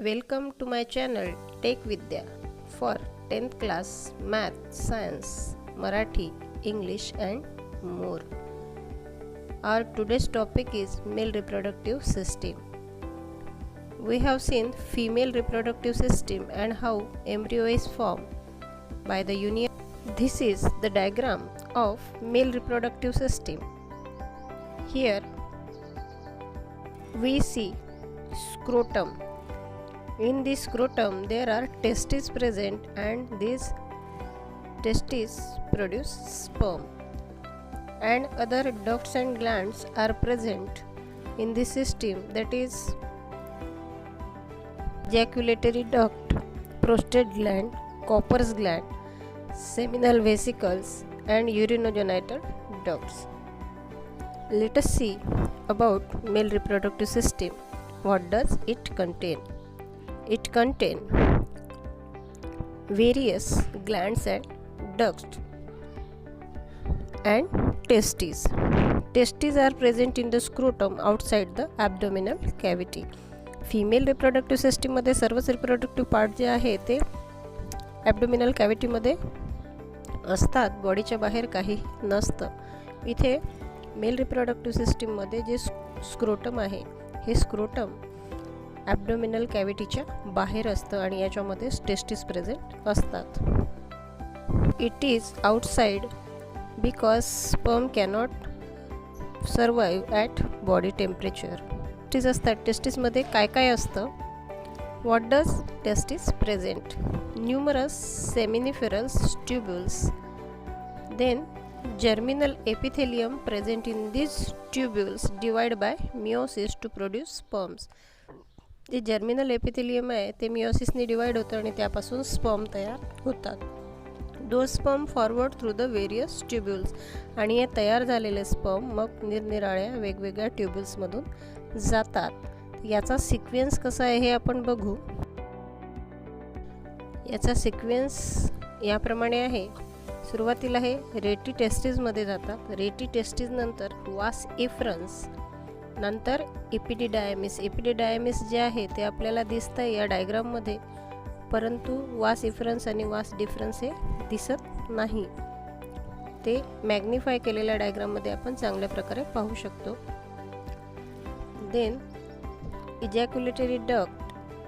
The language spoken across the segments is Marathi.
Welcome to my channel Tech Vidya for 10th class Math, Science, Marathi, English and more. Our today's topic is male reproductive system. We have seen female reproductive system and how embryo is formed by the union. This is the diagram of male reproductive system. Here we see scrotum. In this scrotum there are testes present and these testes produce sperm, and other ducts and glands are present in this system, that is ejaculatory duct, prostate gland, Cowper's gland, seminal vesicles and urinogenital ducts. Let us see about male reproductive system. What does it contain? It contains various glands and ducts and testes. Testes are present in the scrotum outside the abdominal cavity. Female reproductive system मध्ये सर्वच reproductive part जे आहे ते abdominal cavity मध्ये असतात, बॉडीच्या बाहेर काही नसतं. इथे मेल रिप्रोडक्टिव्ह सिस्टीम मध्ये जे स्क्रोटम आहे हे स्क्रोटम ॲब्डोमिनल कॅव्हिटीच्या बाहेर असतं आणि याच्यामध्ये टेस्टिस प्रेझेंट असतात. It is outside because sperm cannot survive at body temperature. Testis असतात. टेस्टिसमध्ये काय काय असतं? What does testis present? Numerous seminiferous tubules. Then germinal epithelium present in these tubules divide by meiosis to produce sperms. जे जर्मिनल एपिथेलियम आहे ते मिओसिसने डिवाइड होतं आणि त्यापासून स्पर्म तयार होतात. Those sperm forward through the various tubules, आणि हे तयार झालेले स्पर्म मग निरनिराळ्या वेगवेगळ्या ट्यूब्युल्समधून जातात. याचा सिक्वेन्स कसा आहे हे आपण बघू. याचा सिक्वेन्स याप्रमाणे आहे. सुरुवातीला हे रेटी टेस्टिसमध्ये जातात. रेटी टेस्टिस नंतर वास इफ्रन्स, नंतर एपिडिडायमिस. एपिडिडायमिस जे आहे ते आपल्याला दिसतं आहे या डायग्राममध्ये, परंतु वास इफ्रन्स आणि वास डिफरन्स हे दिसत नाही. ते मॅग्निफाय केलेल्या डायग्राममध्ये आपण चांगल्या प्रकारे पाहू शकतो. Then ejaculatory duct,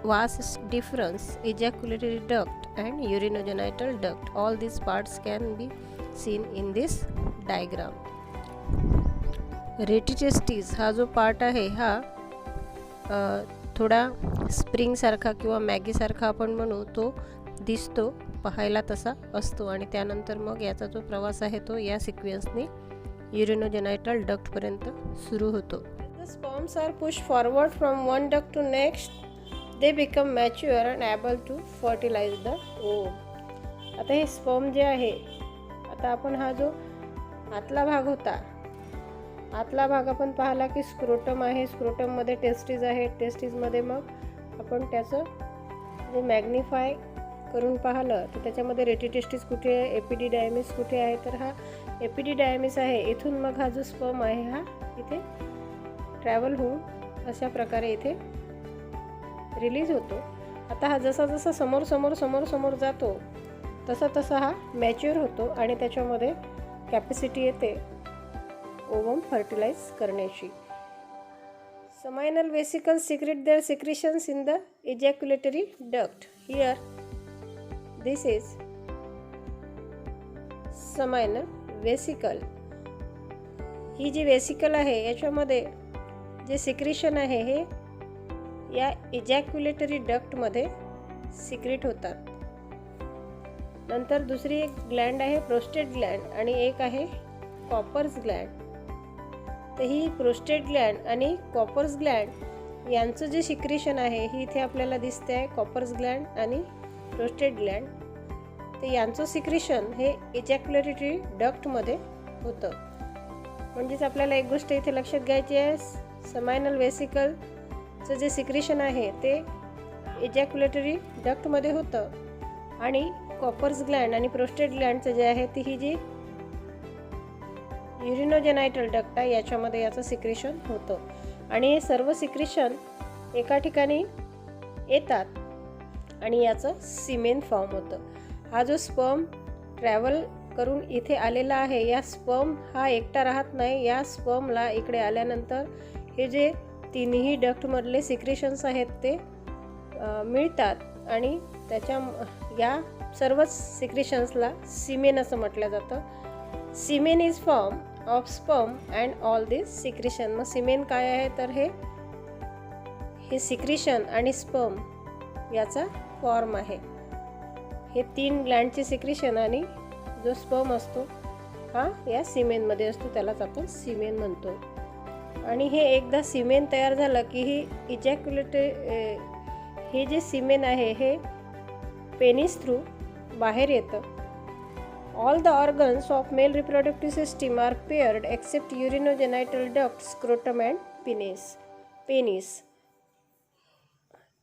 vas difference, ejaculatory duct and urinogenital duct. All these parts can be seen in this diagram. Rete testis हा जो पार्ट आहे हा थोडा स्प्रिंग सारखा किंवा मॅगी सारखा आपण म्हणू, तो दिसतो, पाहायला तसा असतो, आणि त्यानंतर मग याचा जो प्रवास आहे तो या सिक्वेन्सने युरिनोजेनायटल डक्ट पर्यंत सुरू होतो. The sperms are pushed forward from one duct to next. They become mature and able to fertilize the ovum. आता हे स्पर्म जे आहे, आता आपण हा जो आतला भाग होता, आतला भाग आपण पाहिला की स्क्रोटम आहे. स्क्रोटममध्ये टेस्टिस आहे. टेस्टिसमध्ये मग आपण त्याचं जे मॅग्निफाय करून पाहिलं तर त्याच्यामध्ये रेटिटेस्टिस कुठे आहे, एपिडिडायमिस कुठे आहे, तर हा एपिडिडायमिस आहे. इथून मग हा जो स्पर्म आहे हा इथे ट्रॅव्हल होऊन अशा प्रकारे इथे रिलीज होतो. आता हा जसा जसा समोर समोर समोर समोर जातो तसा तसा हा मॅच्युअर होतो आणि त्याच्यामध्ये कॅपॅसिटी येते ओवम फर्टिलाइज करण्याची. Seminal vesicles secrete their secretions in the ejaculatory duct. Here this is seminal vesicle. ही जी वेसिकल आहे याच्यामध्ये जे सिक्रेशन आहे हे या इजॅक्युलेटरी डक्टमध्ये सिक्रेट होतात. नंतर दुसरी एक ग्लँड आहे प्रोस्टेट ग्लँड आणि एक आहे कॉपर्स ग्लँड. तर ही प्रोस्टेट ग्लँड आणि कॉपर्स ग्लँड यांचं जे सिक्रेशन आहे ही इथे आपल्याला दिसते आहे, कॉपर्स ग्लँड आणि प्रोस्टेट ग्लँड. तर यांचं सिक्रेशन हे इजॅक्युलेटरी डक्टमध्ये होतं. म्हणजेच आपल्याला एक गोष्ट इथे लक्षात घ्यायची आहे, सेमायनल वेसिकलचं जे सिक्रेशन आहे ते इजॅक्युलेटरी डक्टमध्ये होतं आणि कॉपर्स ग्लँड आणि प्रोस्टेट ग्लँडचं जे आहे ती ही जी युरिनोजेनायटल डक्ट आहे याच्यामध्ये याचं सिक्रेशन होतं. आणि हे सर्व सिक्रेशन एका ठिकाणी येतात आणि याचं सिमेन फॉर्म होतं. हा जो स्पर्म ट्रॅव्हल करून इथे आलेला आहे, या स्पर्म हा एकटा राहत नाही. या स्पर्मला इकडे आल्यानंतर हे जे तिन्ही डक्टमधले सिक्रेशन्स आहेत ते मिळतात आणि या सर्वच सिक्रेशन्सला सिमेन असं म्हटलं जातं. Semen is form of sperm and all this secretion. मग सिमेन काय आहे तर हे सिक्रेशन आणि स्पर्म याचा फॉर्म आहे. हे 3 ग्लँडचे सिक्रेशन आणि जो स्पर्म असतो हा या सिमेनमध्ये असतो, त्यालाच आपण सिमेन म्हणतो. आणि हे एकदा सिमेन तयार झालं की हे जे सिमेन आहे हे पेनिस थ्रू बाहेर येतं. All the organs of male reproductive system are paired except urinogenital duct, scrotum and penis.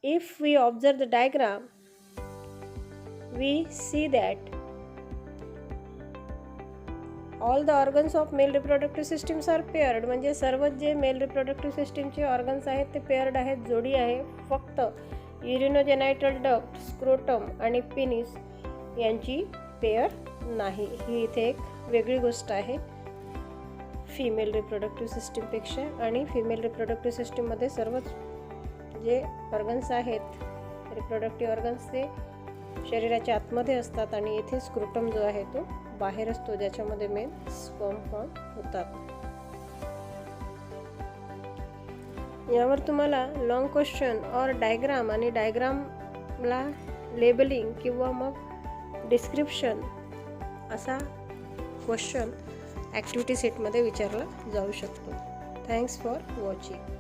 If we observe the diagram, we see that all the organs of male reproductive systems are paired. म्हणजे सर्व जे मेल रिप्रोडक्टिव्ह सिस्टीमचे ऑर्गन्स आहेत ते पेअर्ड आहेत, जोडी आहे. फक्त युरिनोजेनायटल डक्ट, स्क्रोटम आणि पेनिस यांची पेअर नाही. ही इथे एक वेगळी गोष्ट आहे फिमेल रिप्रोडक्टिव्ह सिस्टीमपेक्षा. आणि फिमेल रिप्रोडक्टिव्ह सिस्टीममध्ये सर्वच जे ऑर्गन्स आहेत रिप्रोडक्टिव्ह ऑर्गन्स ते शरीराच्या आतमध्ये असतात आणि इथे स्क्रोटम जो आहे तो बाहेर असतो, ज्याच्यामध्ये मेन स्पर्म फॉर्म होतात. यावर तुम्हाला लॉंग क्वेश्चन और डायग्राम आणि डायग्रामला लेबलिंग किंवा मग डिस्क्रिप्शन असा क्वेश्चन ॲक्टिव्हिटी सेटमध्ये विचारला जाऊ शकतो. Thanks for watching.